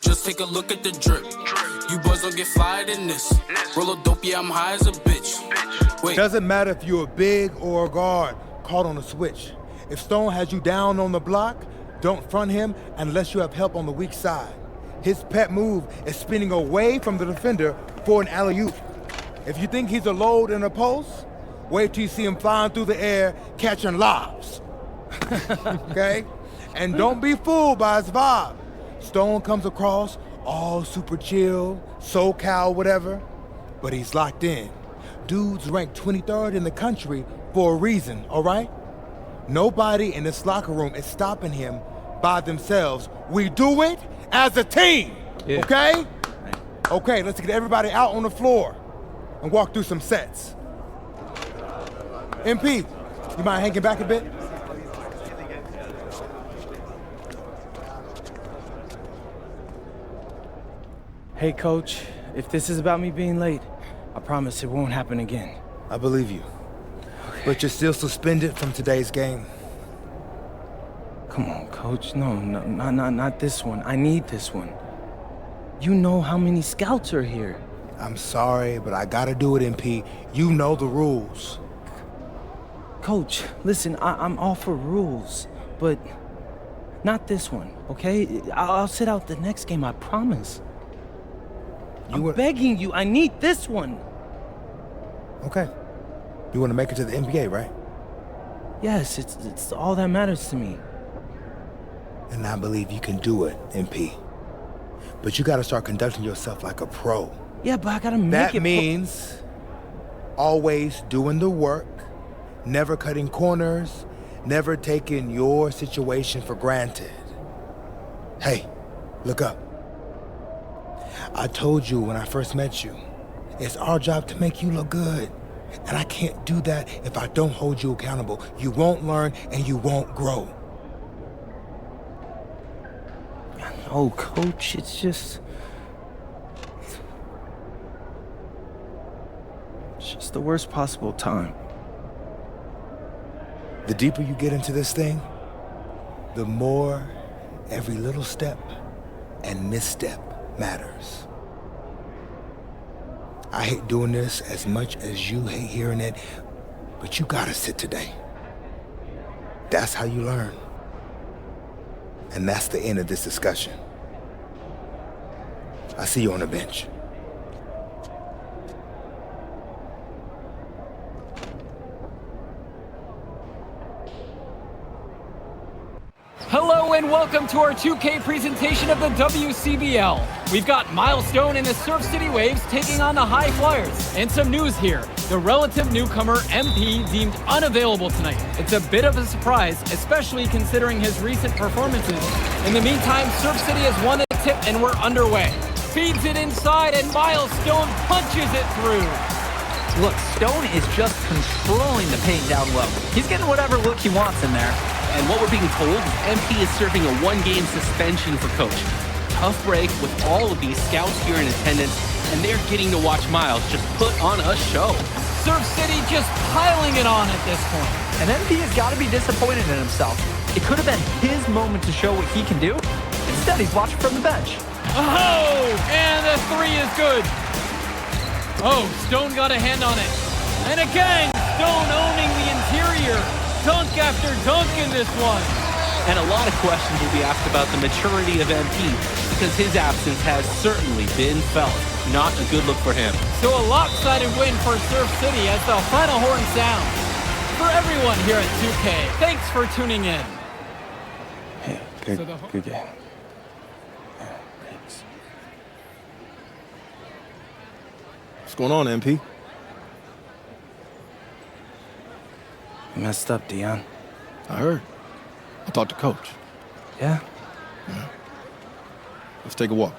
Just take a look at the drip. You boys don't get fired in this. Roll a dope, yeah, I'm high as a bitch. Wait. Doesn't matter if you're a big or a guard caught on a switch. If Stone has you down on the block, don't front him unless you have help on the weak side. His pet move is spinning away from the defender for an alley-oop. If you think he's a load in a post, wait till you see him flying through the air catching lobs. Okay? And don't be fooled by his vibe. Stone comes across all super chill, SoCal, whatever, but he's locked in. Dude's ranked 23rd in the country for a reason, all right? Nobody in this locker room is stopping him by themselves. We do it as a team, okay? Okay, let's get everybody out on the floor and walk through some sets. MP, you mind hanging back a bit? Hey, Coach, if this is about me being late, I promise it won't happen again. I believe you. Okay. But you're still suspended from today's game. Come on, Coach. No, not this one. I need this one. You know how many scouts are here. I'm sorry, but I gotta do it, MP. You know the rules. Coach, listen, I'm all for rules, but not this one, okay? I'll sit out the next game, I promise. I'm begging you, I need this one. Okay. You want to make it to the NBA, right? Yes, it's all that matters to me. And I believe you can do it, MP. But you gotta start conducting yourself like a pro. Yeah, but I gotta make it. That means always doing the work, never cutting corners, never taking your situation for granted. Hey, look up. I told you when I first met you, it's our job to make you look good. And I can't do that if I don't hold you accountable. You won't learn and you won't grow. No, Coach, it's just the worst possible time. The deeper you get into this thing, the more every little step and misstep matters. I hate doing this as much as you hate hearing it, but you gotta sit today. That's how you learn. And that's the end of this discussion. I see you on the bench. Hello and welcome to our 2K presentation of the WCBL. We've got Milestone and the Surf City Waves taking on the High Flyers. And some news here. The relative newcomer MP deemed unavailable tonight. It's a bit of a surprise, especially considering his recent performances. In the meantime, Surf City has won the tip and we're underway. Feeds it inside and Milestone punches it through. Look, Stone is just controlling the paint down low. He's getting whatever look he wants in there. And what we're being told, MP is serving a one-game suspension for coach. Tough break with all of these scouts here in attendance, and they're getting to watch Miles just put on a show. Surf City just piling it on at this point. And MP has got to be disappointed in himself. It could have been his moment to show what he can do. Instead, he's watching from the bench. Oh, and the three is good. Oh, Stone got a hand on it. And again, Stone owning the interior. Dunk after dunk in this one. And a lot of questions will be asked about the maturity of MP because his absence has certainly been felt. Not a good look for him. So a lopsided win for Surf City as the final horn sounds. For everyone here at 2K, thanks for tuning in. Hey, good game. Yeah, thanks. What's going on, MP? You messed up, Dion. I heard. I talked to Coach. Yeah? Yeah. Let's take a walk.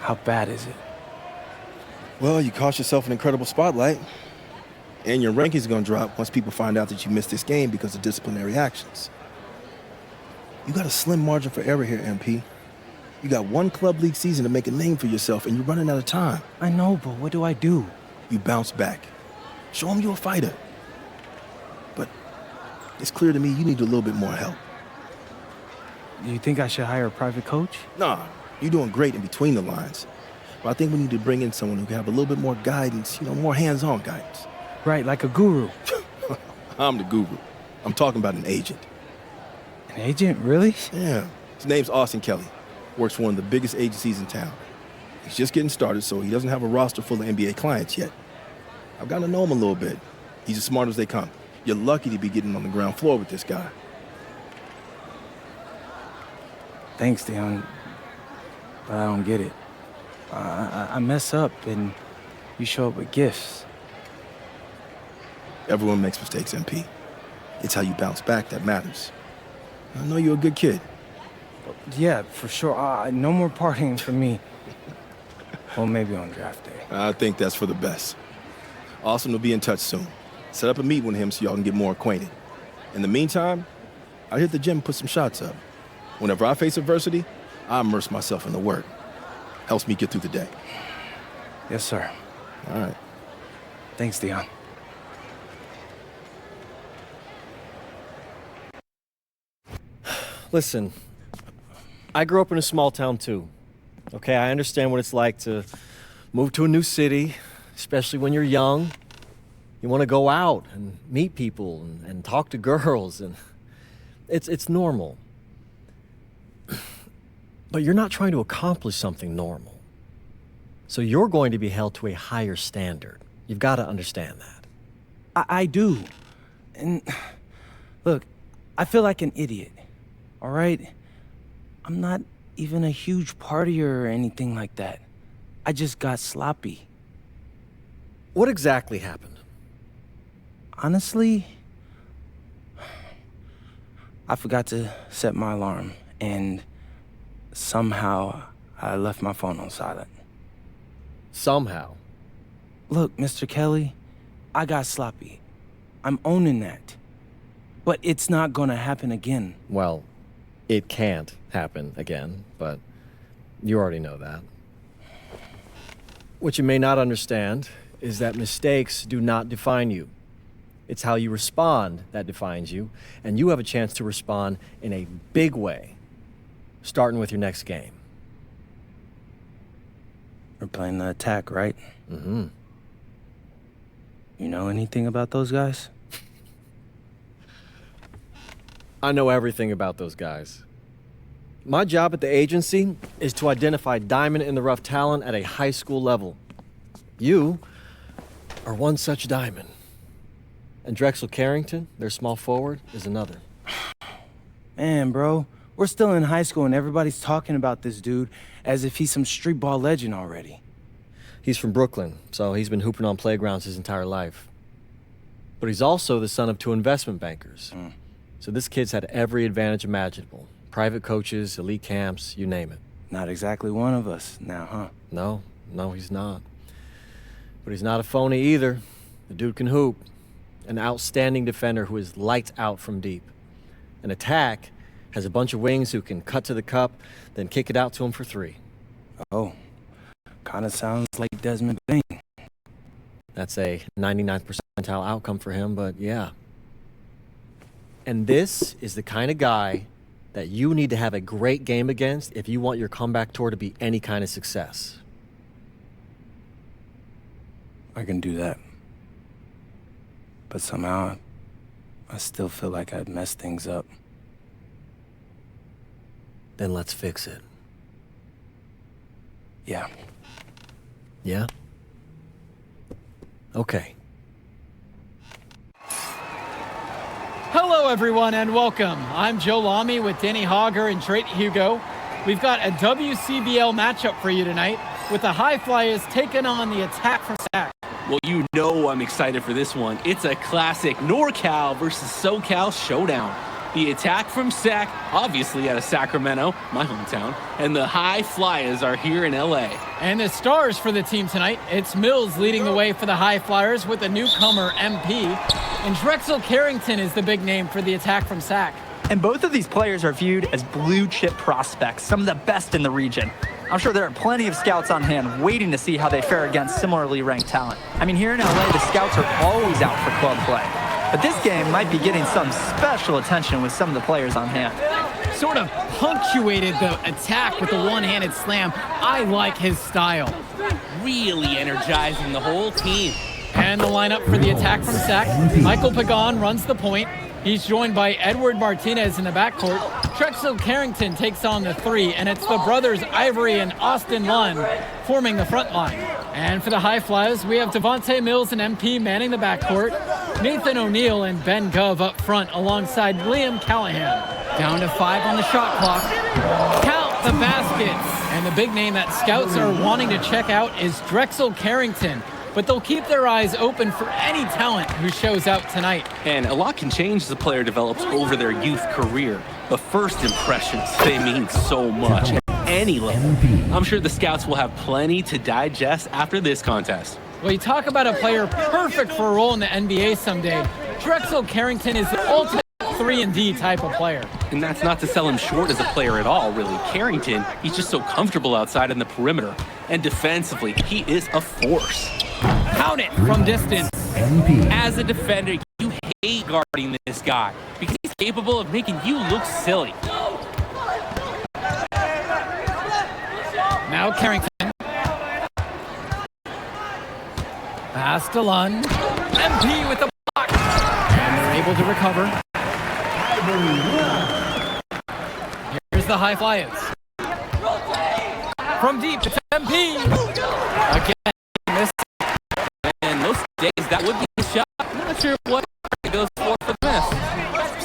How bad is it? Well, you cost yourself an incredible spotlight. And your ranking's gonna drop once people find out that you missed this game because of disciplinary actions. You got a slim margin for error here, MP. You got one club league season to make a name for yourself, and you're running out of time. I know, but what do I do? You bounce back. Show them you're a fighter. But It's clear to me you need a little bit more help. Do you think I should hire a private coach? Nah, you're doing great in between the lines. But I think we need to bring in someone who can have a little bit more guidance, more hands-on guidance. Right, like a guru. I'm the guru. I'm talking about an agent. An agent, really? Yeah. His name's Austin Kelly. Works for one of the biggest agencies in town. He's just getting started, so he doesn't have a roster full of NBA clients yet. I've gotten to know him a little bit. He's as smart as they come. You're lucky to be getting on the ground floor with this guy. Thanks, Dion. But I don't get it. I mess up and you show up with gifts. Everyone makes mistakes, MP. It's how you bounce back that matters. I know you're a good kid. Yeah, for sure. No more partying for me. Well, maybe on draft day. I think that's for the best. Austin will be in touch soon. Set up a meet with him so y'all can get more acquainted. In the meantime, I hit the gym and put some shots up. Whenever I face adversity, I immerse myself in the work. Helps me get through the day. Yes, sir. All right. Thanks, Dion. Listen, I grew up in a small town too. Okay, I understand what it's like to move to a new city, especially when you're young. You want to go out and meet people and talk to girls, and it's normal. But you're not trying to accomplish something normal. So you're going to be held to a higher standard. You've got to understand that. I do. And look, I feel like an idiot. All right? I'm not even a huge partier or anything like that. I just got sloppy. What exactly happened? Honestly, I forgot to set my alarm, and somehow I left my phone on silent. Somehow? Look, Mr. Kelly, I got sloppy. I'm owning that. But it's not gonna happen again. Well, it can't happen again, but you already know that. What you may not understand is that mistakes do not define you. It's how you respond that defines you, and you have a chance to respond in a big way, starting with your next game. We're playing the attack, right? Mm-hmm. You know anything about those guys? I know everything about those guys. My job at the agency is to identify diamond-in-the-rough talent at a high school level. You are one such diamond. And Drexel Carrington, their small forward, is another. Man, bro, we're still in high school and everybody's talking about this dude as if he's some street ball legend already. He's from Brooklyn, so he's been hooping on playgrounds his entire life. But he's also the son of 2 investment bankers. So this kid's had every advantage imaginable. Private coaches, elite camps, you name it. Not exactly one of us now, huh? No, he's not. But he's not a phony either. The dude can hoop. An outstanding defender who is lights out from deep. An attack has a bunch of wings who can cut to the cup, then kick it out to him for 3. Oh, kind of sounds like Desmond Bain. That's a 99th percentile outcome for him, but yeah. And this is the kind of guy that you need to have a great game against if you want your comeback tour to be any kind of success. I can do that. But somehow, I still feel like I'd messed things up. Then let's fix it. Yeah. Yeah? Okay. Hello, everyone, and welcome. I'm Joe Lamy with Danny Hogger and Drake Hugo. We've got a WCBL matchup for you tonight with the High Flyers taking on the Attack from Sac. Well, you know I'm excited for this one. It's a classic NorCal versus SoCal showdown. The Attack from Sac, obviously out of Sacramento, my hometown, and the High Flyers are here in LA. And the stars for the team tonight, it's Mills leading the way for the High Flyers with the newcomer MP, and Drexel Carrington is the big name for the Attack from Sac. And both of these players are viewed as blue-chip prospects, some of the best in the region. I'm sure there are plenty of scouts on hand waiting to see how they fare against similarly ranked talent. I mean, here in LA, the scouts are always out for club play. But this game might be getting some special attention with some of the players on hand. Sort of punctuated the attack with the one-handed slam. I like his style. Really energizing the whole team. And the lineup for the attack from Sack. Michael Pagan runs the point. He's joined by Edward Martinez in the backcourt. Drexel Carrington takes on the three, and it's the brothers Ivory and Austin Lund forming the front line. And for the High Flyers, we have Devontae Mills and MP manning the backcourt. Nathan O'Neill and Ben Gove up front alongside Liam Callahan. Down to 5 on the shot clock. Count the baskets. And the big name that scouts are wanting to check out is Drexel Carrington. But they'll keep their eyes open for any talent who shows out tonight. And a lot can change as a player develops over their youth career. But first impressions, they mean so much at any level. I'm sure the scouts will have plenty to digest after this contest. Well, you talk about a player perfect for a role in the NBA someday. Drexel Carrington is the ultimate 3-and-D type of player. And that's not to sell him short as a player at all, really. Carrington, he's just so comfortable outside in the perimeter. And defensively, he is a force. Count it from distance. As a defender, you hate guarding this guy because he's capable of making you look silly. Now Carrington. Pass to Lund. MP with the block. And they're able to recover. Here's the High Flyers. From deep, it's MP. Again, this. And most days, that would be a shot. I'm not sure what it goes for this.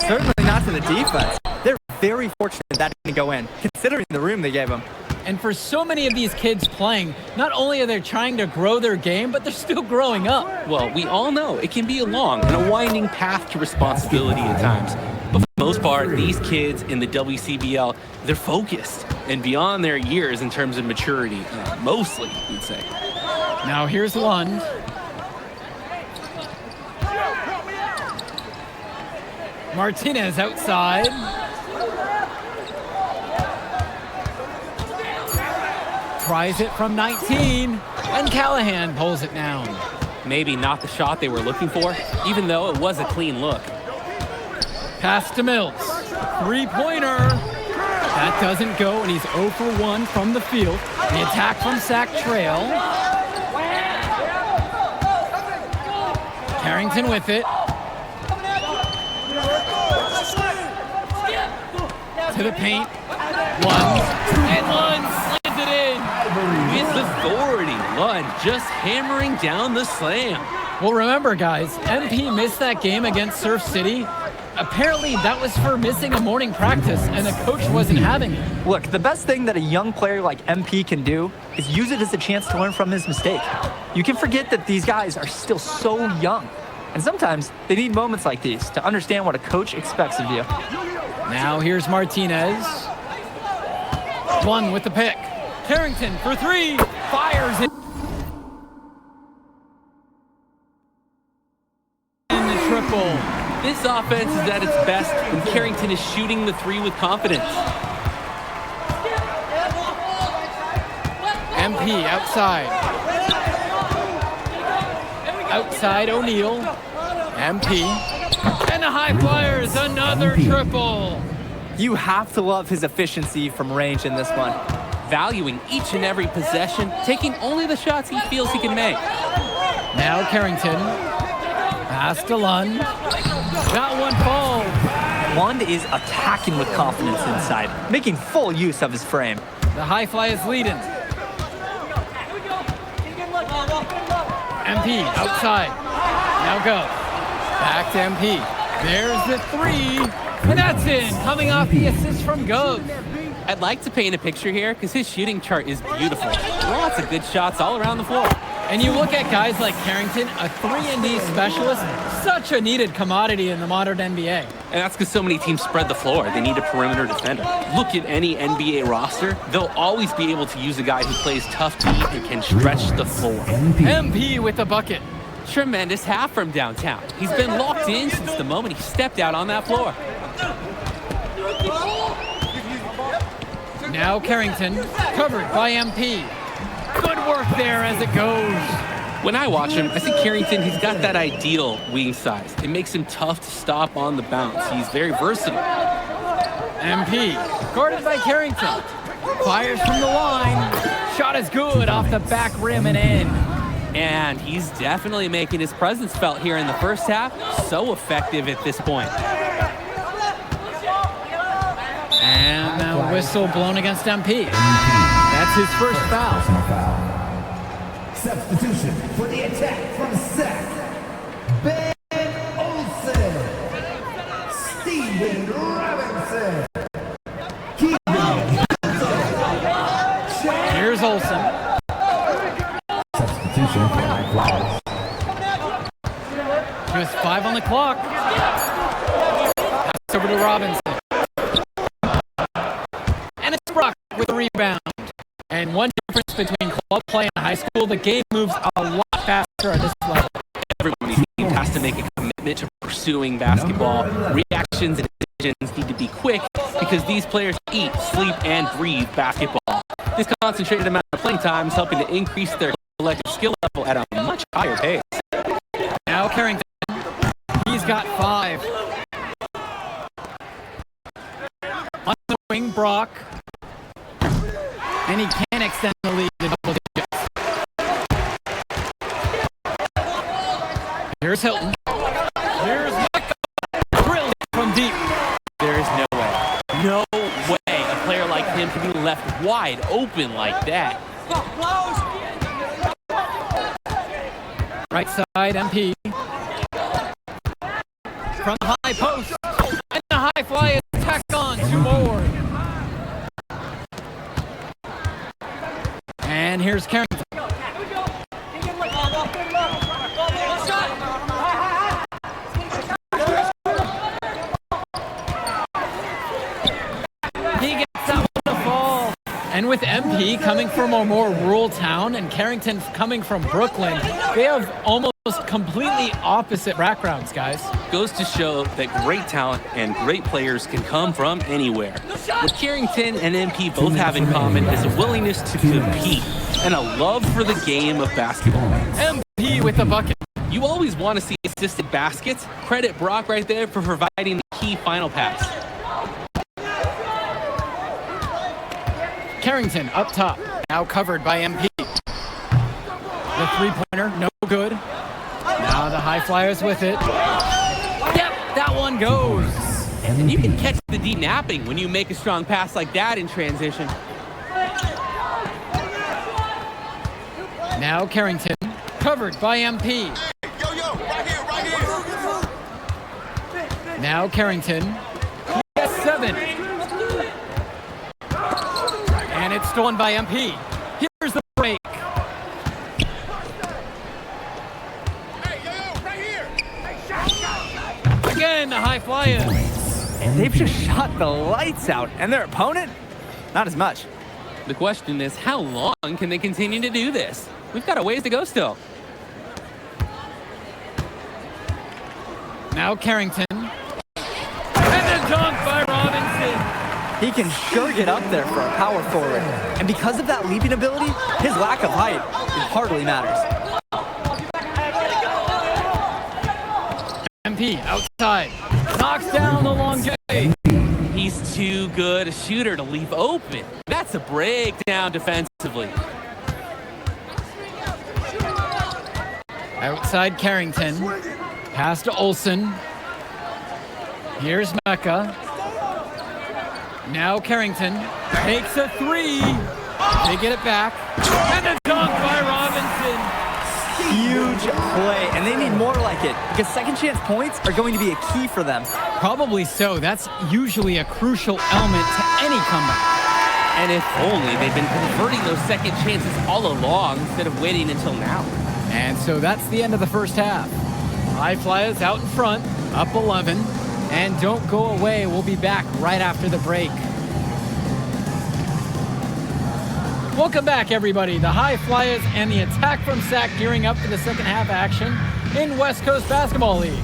Certainly not to the defense. They're very fortunate that didn't go in, considering the room they gave them. And for so many of these kids playing, not only are they trying to grow their game, but they're still growing up. Well, we all know it can be a long and a winding path to responsibility at times. But for the most part, these kids in the WCBL, they're focused and beyond their years in terms of maturity, mostly, you'd say. Now here's Lund. Martinez outside. Tries it from 19, and Callahan pulls it down. Maybe not the shot they were looking for, even though it was a clean look. Pass to Mills. Three-pointer. That doesn't go, and he's 0 for 1 from the field. The attack from Sack Trail. Carrington with it. To the paint. Lund. And Lund slams it in. With authority, Lund just hammering down the slam. Well, remember, guys, MP missed that game against Surf City. Apparently, that was for missing a morning practice, and the coach wasn't having it. Look, the best thing that a young player like MP can do is use it as a chance to learn from his mistake. You can forget that these guys are still so young. And sometimes they need moments like these to understand what a coach expects of you. Now here's Martinez. One with the pick. Carrington for 3. Fires it. In the triple. This offense is at its best when Carrington is shooting the 3 with confidence. MP outside. Outside O'Neill. MP. And the High Flyers, another triple. You have to love his efficiency from range in this one. Valuing each and every possession, taking only the shots he feels he can make. Now Carrington. Pass to Lund. That one falls. Lund is attacking with confidence inside, making full use of his frame. The High Flyers leading. MP outside. Now go. Back to MP. There's the 3. And that's in. Coming off the assist from Gove. I'd like to paint a picture here because his shooting chart is beautiful. Lots of good shots all around the floor. And you look at guys like Carrington, a 3-and-D specialist, such a needed commodity in the modern NBA. And that's because so many teams spread the floor. They need a perimeter defender. Look at any NBA roster. They'll always be able to use a guy who plays tough D and can stretch the floor. MP with a bucket. Tremendous half from downtown. He's been locked in since the moment he stepped out on that floor. Now Carrington, covered by MP. Good work there as it goes. When I watch him, I think Carrington, he's got that ideal wing size. It makes him tough to stop on the bounce. He's very versatile. MP, guarded by Carrington. Fires from the line. Shot is good off the back rim and in. And he's definitely making his presence felt here in the first half. So effective at this point. And the whistle blown against MP. That's his first foul. Substitution for the attack from Sac. Ben Olsen. Steven Robinson. Here's Olsen. Substitution for my Flyers. Just 5 on the clock. Pass over to Robinson. And it's Brock with the rebound. And one difference between club play and high school, the game moves a lot faster at this level. Everyone on these teams has to make a commitment to pursuing basketball. Reactions and decisions need to be quick because these players eat, sleep, and breathe basketball. This concentrated amount of playing time is helping to increase their collective skill level at a much higher pace. Now Carrington, he's got 5. On the wing, Brock. And he can extend the lead to double digits. Here's Hilton. Here's Mecca. Brilliant from deep. There is no way. No way a player like him can be left wide open like that. Right side, MP. From the high post. And the high fly is tacked on 2 more. And here's Carrington. He gets that one to fall. And with MP coming from a more rural town and Carrington coming from Brooklyn, they have almost completely opposite backgrounds, guys. Goes to show that great talent and great players can come from anywhere. What Carrington and MP both have in common is a willingness to compete and a love for the game of basketball. MP with the bucket. You always want to see assisted baskets. Credit Brock right there for providing the key final pass. Carrington up top, now covered by MP. The three-pointer, no good. Now the high flyers with it. Yep, that one goes. And you can catch the deep napping when you make a strong pass like that in transition. Now Carrington, covered by MP. Now Carrington, yes, 7. And it's stolen by MP. Here's the break. Again, the high flyers. And they've just shot the lights out. And their opponent? Not as much. The question is, how long can they continue to do this? We've got a ways to go still. Now Carrington. And the dunk by Robinson. He can sure get up there for a power forward. And because of that leaping ability, his lack of height hardly matters. MP outside. Knocks down the long J. He's too good a shooter to leave open. That's a breakdown defensively. Outside Carrington. Pass to Olsen. Here's Mecca. Now Carrington takes a 3. They get it back. And a dunk by Robinson. Huge play, and they need more like it because second chance points are going to be a key for them. Probably so. That's usually a crucial element to any comeback. And if only they'd been converting those second chances all along instead of waiting until now. And so that's the end of the first half. High Flyers out in front, up 11. And don't go away. We'll be back right after the break. Welcome back, everybody. The High Flyers and the attack from Sac gearing up for the second half action in West Coast Basketball League.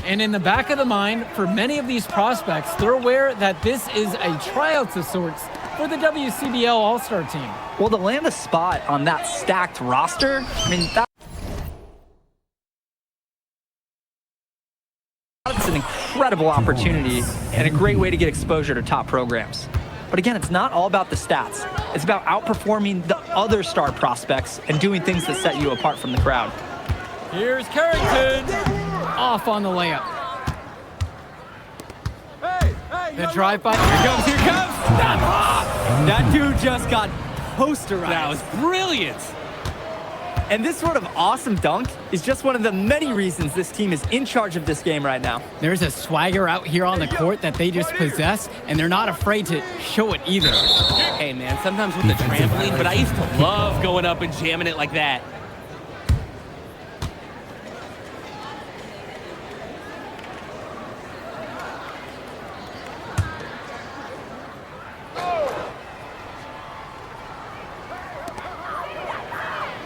And in the back of the mind, for many of these prospects, they're aware that this is a tryout of sorts for the WCBL All-Star team. Well, to land a spot on that stacked roster, I mean, that's an incredible opportunity and a great way to get exposure to top programs. But again, it's not all about the stats. It's about outperforming the other star prospects and doing things that set you apart from the crowd. Here's Carrington, off on the layup. The drive-by, here comes, That dude just got posterized. That was brilliant. And this sort of awesome dunk is just one of the many reasons this team is in charge of this game right now. There's a swagger out here on the court that they just possess, and they're not afraid to show it either. Hey, man, sometimes with the trampoline, but I used to love going up and jamming it like that.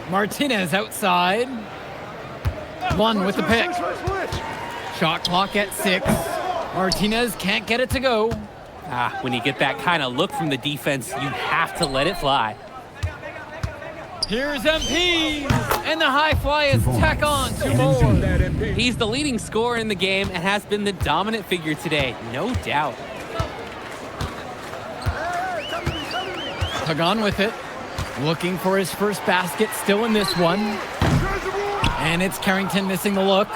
Martinez outside. One with the pick. Shot clock at 6. Martinez can't get it to go. When you get that kind of look from the defense, you have to let it fly. Here's MP, and the high flyers tack on 2 more. He's the leading scorer in the game and has been the dominant figure today, no doubt. Pagan with it. Looking for his first basket, still in this one. And it's Carrington missing the look.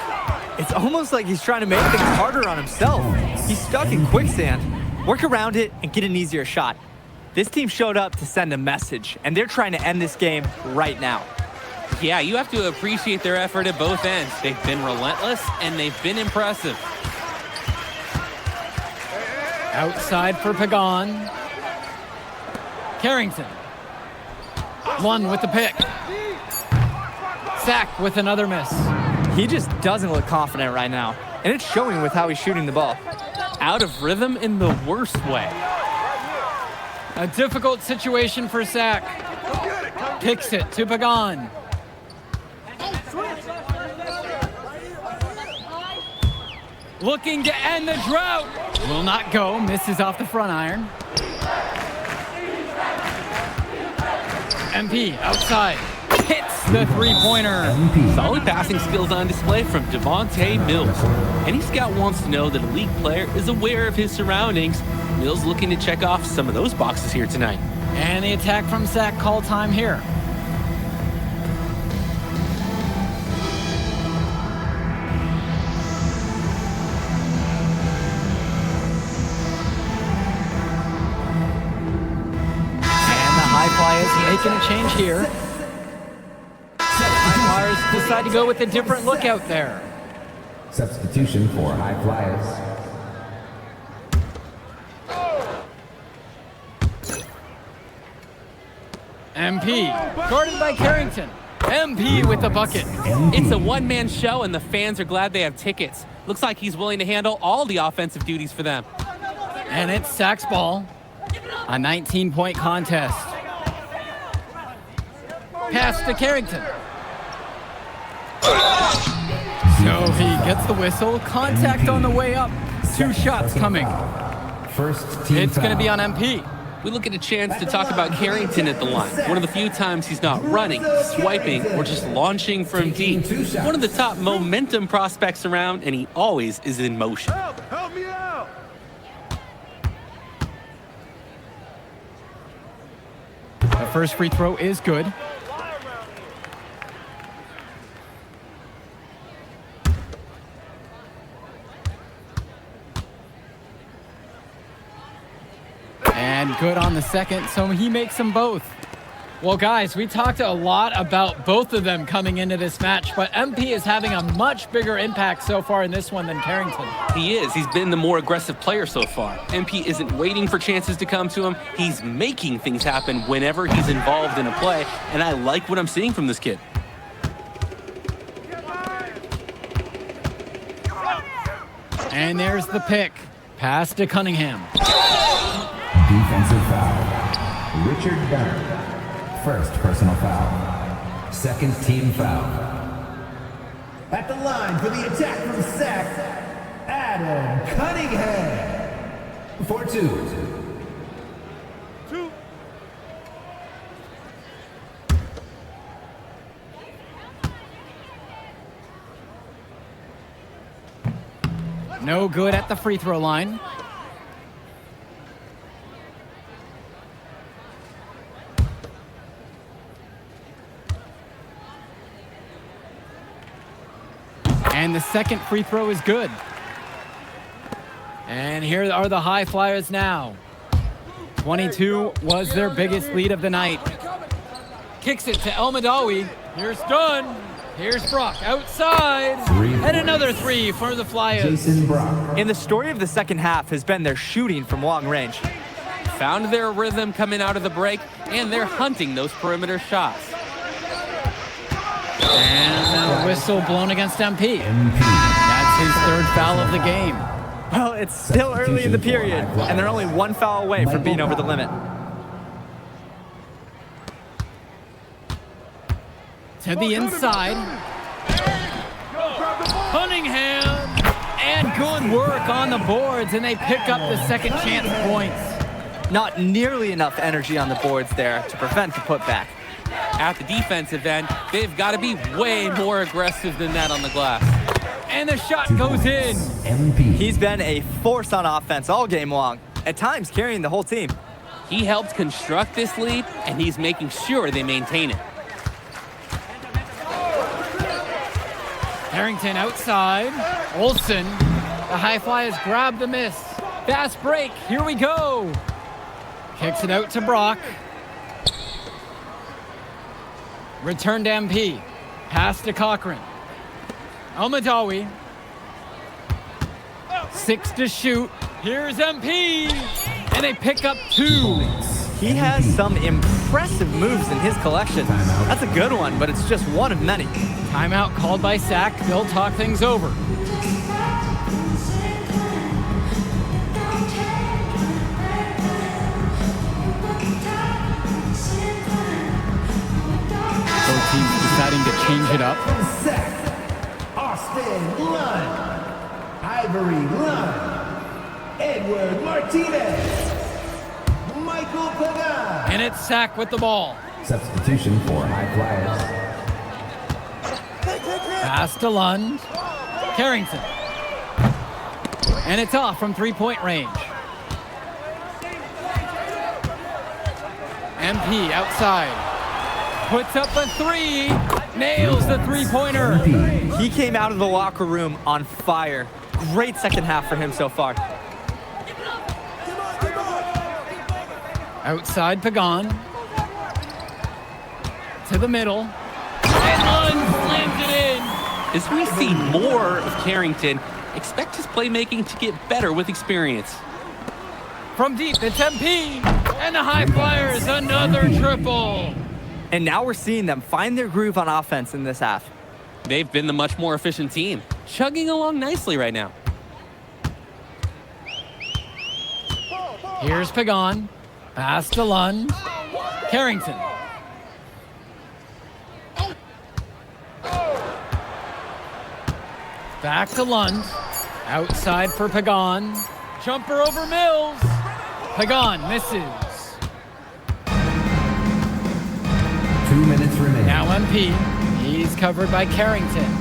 It's almost like he's trying to make things harder on himself. He's stuck in quicksand. Work around it and get an easier shot. This team showed up to send a message, and they're trying to end this game right now. Yeah, you have to appreciate their effort at both ends. They've been relentless, and they've been impressive. Outside for Pagan. Carrington. One with the pick. Sack with another miss. He just doesn't look confident right now, and it's showing with how he's shooting the ball. Out of rhythm in the worst way. A difficult situation for Sack. Kicks it to Pagan. Looking to end the drought. Will not go. Misses off the front iron. MP outside. Hits the three-pointer. Solid passing skills on display from Devontae Mills. Any scout wants to know that a league player is aware of his surroundings. Mills looking to check off some of those boxes here tonight. And the attack from Sack, call time here. And the High Flyers making a change here. High Flyers decide to go with a different look out there. Substitution for High Flyers. MP, guarded by Carrington. MP with the bucket. It's a one-man show, and the fans are glad they have tickets. Looks like he's willing to handle all the offensive duties for them. And it's Sack's ball. A 19-point contest. Pass to Carrington. So he gets the whistle. Contact on the way up. 2 shots coming. First team It's going to foul. be on MP. We look at a chance to talk about Carrington at the line. One of the few times he's not running, swiping, or just launching from deep. One of the top momentum prospects around, and he always is in motion. Help me out! The first free throw is good. And good on the second, so he makes them both. Well, guys, we talked a lot about both of them coming into this match, but MP is having a much bigger impact so far in this one than Carrington. He is. He's been the more aggressive player so far. MP isn't waiting for chances to come to him. He's making things happen whenever he's involved in a play, and I like what I'm seeing from this kid. And there's the pick. Pass to Cunningham. Defensive foul. Richard Dunn. First personal foul. Second team foul. At the line for the attack from Sac, Adam Cunningham. For 2. No good at the free throw line. And the second free throw is good. And here are the High Flyers now. 22 was their biggest lead of the night. Kicks it to El Madawi. Here's Dunn. Here's Brock outside. And another three for the Flyers. Jason Brock. And the story of the second half has been their shooting from long range. Found their rhythm coming out of the break, and they're hunting those perimeter shots. And a whistle blown against MP. That's his third foul of the game. Well, it's still early in the period, and they're only one foul away from being over the limit. To the inside. Cunningham. And good work on the boards, and they pick up the second chance points. Not nearly enough energy on the boards there to prevent the putback. At the defensive end, they've got to be way more aggressive than that on the glass. And the shot goes in. He's been a force on offense all game long, at times carrying the whole team. He helped construct this lead, and he's making sure they maintain it. Harrington outside. Olsen. The High Flyers grab the miss. Fast break. Here we go. Kicks it out to Brock. Return to MP. Pass to Cochran. El Madawi. 6 to shoot. Here's MP. And they pick up 2. He has some impressive moves in his collection. That's a good one, but it's just one of many. Timeout called by Sack. They'll talk things over. Both teams deciding to change it up. Austin Lund. Ivory Lund. Edward Martinez. Michael Pagan. And it's Sack with the ball. Substitution for High Flyers. Pass to Lund. Carrington. And it's off from three-point range. MP outside. Puts up a 3. Nails the three-pointer. He came out of the locker room on fire. Great second half for him so far. Outside Pagan. To the middle. And Lund slams it in. As we see more of Carrington, expect his playmaking to get better with experience. From deep, it's MP. And the High Flyers, another triple. And now we're seeing them find their groove on offense in this half. They've been the much more efficient team, chugging along nicely right now. Here's Pagan. Pass to Lund. Carrington. Back to Lund. Outside for Pagan. Jumper over Mills. Pagan misses. 2 minutes remaining. Now MP. He's covered by Carrington.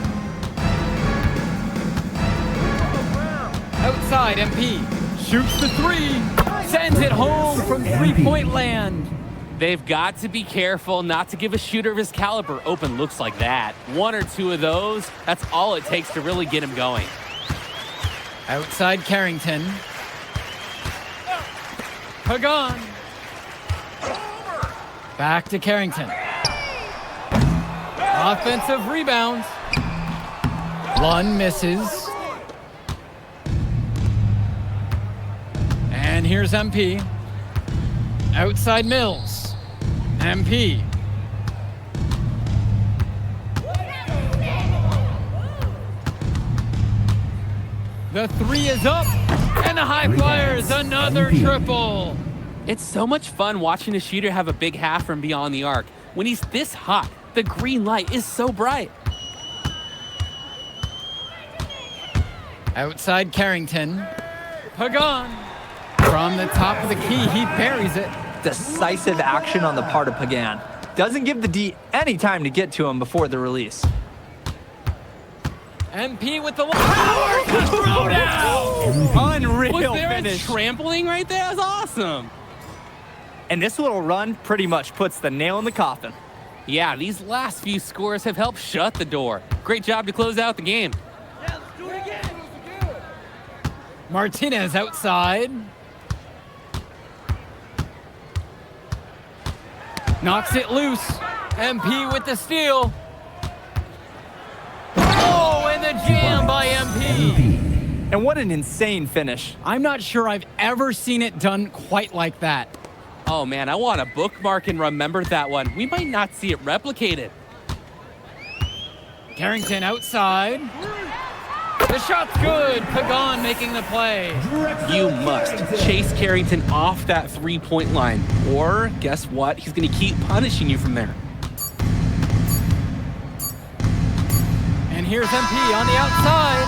Outside MP. Shoots the 3. Sends it home from three-point land. They've got to be careful not to give a shooter of his caliber open looks like that. 1 or 2 of those, that's all it takes to really get him going. Outside Carrington. Pagan. Back to Carrington. Offensive rebounds. Lund misses. And here's MP. Outside Mills. MP. The 3 is up. And the High Flyers, another triple. It's so much fun watching a shooter have a big half from beyond the arc. When he's this hot, the green light is so bright. Outside Carrington. Pagan. From the top of the key, he buries it. Decisive action on the part of Pagan. Doesn't give the D any time to get to him before the release. MP with the power throwdown. Unreal Was there finish. a trampoline right there? That's awesome. And this little run pretty much puts the nail in the coffin. Yeah, these last few scores have helped shut the door. Great job to close out the game. Martinez outside. Knocks it loose. MP with the steal. Oh, and the jam by MP. And what an insane finish. I'm not sure I've ever seen it done quite like that. Oh man, I want to bookmark and remember that one. We might not see it replicated. Carrington outside. The shot's good. Pagan making the play. You must chase Carrington off that three-point line. Or, guess what? He's going to keep punishing you from there. And here's MP on the outside.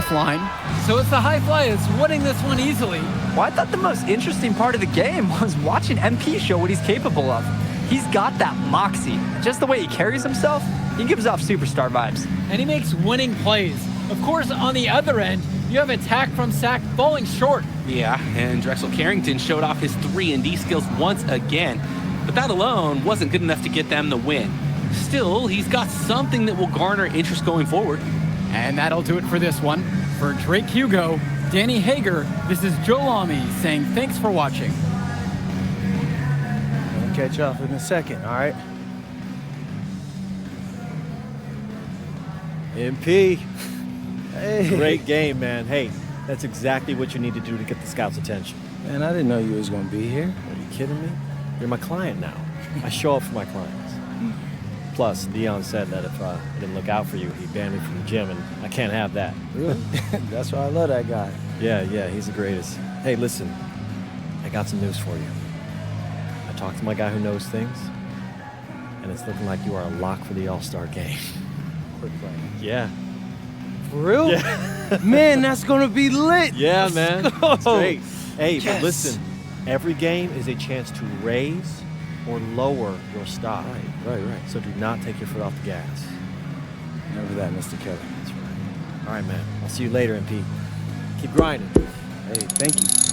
Offline. So it's the High Flyers winning this one easily. Well, I thought the most interesting part of the game was watching MP show what he's capable of. He's got that moxie. Just the way he carries himself, he gives off superstar vibes. And he makes winning plays. Of course, on the other end, you have attack from Sack falling short. Yeah, and Drexel Carrington showed off his 3-and-D skills once again. But that alone wasn't good enough to get them the win. Still, he's got something that will garner interest going forward. And that'll do it for this one. For Drake Hugo, Danny Hager, this is Joe Lamy saying thanks for watching. I'll catch you up in a second, all right? MP. Hey. Great game, man. Hey, that's exactly what you need to do to get the scouts' attention. Man, I didn't know you was gonna be here. Are you kidding me? You're my client now. I show up for my clients. Plus, Dion said that if I didn't look out for you, he'd ban me from the gym, and I can't have that. Really? That's why I love that guy. Yeah, he's the greatest. Hey, listen, I got some news for you. I talked to my guy who knows things, and it's looking like you are a lock for the All-Star game. Quick play. Yeah. For real? Yeah. Man, that's gonna be lit. Yeah, Let's man. go. It's great. Hey, Yes. but listen, every game is a chance to raise or lower your stock. Right. So do not take your foot off the gas. Remember that, Mr. Kelly. That's right. All right, man. I'll see you later, MP. Keep grinding. Hey, thank you.